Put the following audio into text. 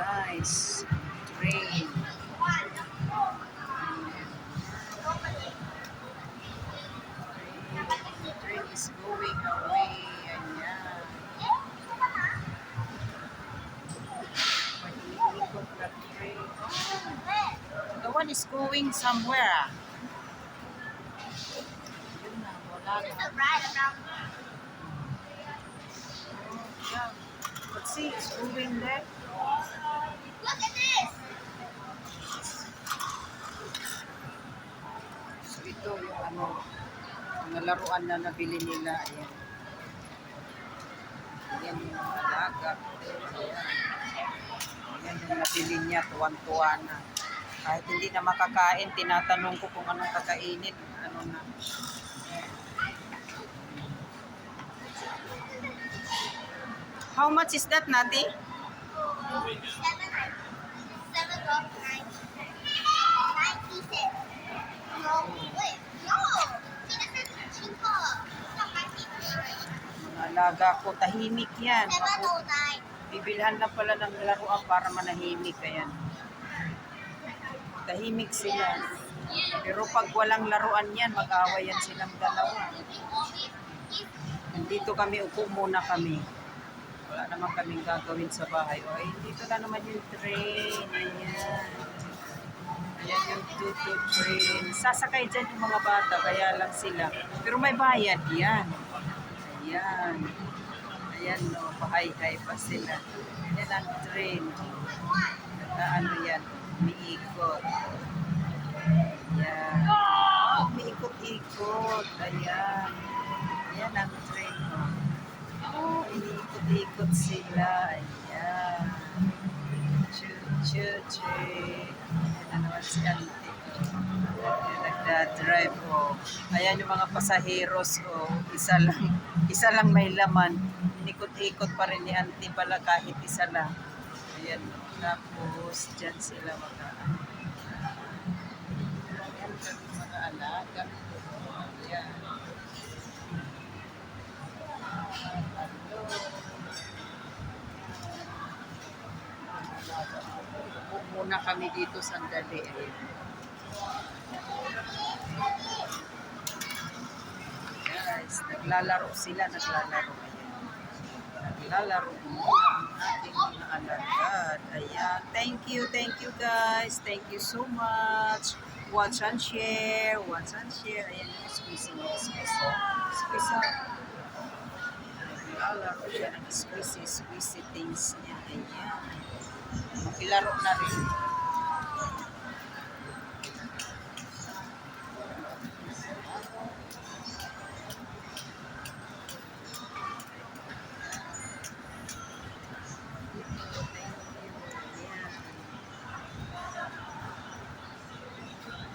guys. Train. Train is going away. Ayan. Mag-iikot na train. The one is going somewhere. Yun na, wala na. Yeah. Let's see, it's moving there. Look at this! So ito yung mga laruan na nabili nila. Ayan. Ayan yung mga alaga. Ayan. Ayan yung nabili niya, tuwan-tuwa na. Kahit hindi na makakain, tinatanong ko kung anong kakainin. Ano na. How much is that, Nati? 7, 9 pieces. No, wait, no! Cheaper. Mga alaga ko, tahimik yan. 709. Bibilhan lang pala ng laruan para manahimik. Ayan. Tahimik sila. Pero pag walang laruan yan, mag-awayan silang dalawa. Dito kami, upo muna kami. Wala naman kaming gagawin sa bahay. O, ay, dito na naman yung train. Ayan. Ayan yung tutu train. Sasakay dyan yung mga bata, kaya lang sila. Pero may bayad yan. Ayan. Ayan, no, pahay-hay pa sila. Ayan ang train. Ano yan, umiikot. Ayan. Umiikot-ikot. Ayan. Ayan ang train. Oh, iniikot-ikot sila. Ayan. Chu-chu-chu. Ayan na naman si Auntie. Nagda-drive. Oh. Ayan yung mga pasaheros. Oh. Isa lang may laman. Inikot-ikot pa rin ni Auntie pala kahit isa lang. Ayan. Tapos, dyan sila Ayan kami mga alaga. Ayan. Muna kami dito sandali. Guys, naglalaro sila, naglalaro. Naglalaro muna ang ating mga alagad. Ayan. Thank you guys. Thank you so much. Watch and share. Ayan, squeeze. Naglalaro siya ng squeeze things niya. Ayan. Makilaro na rin.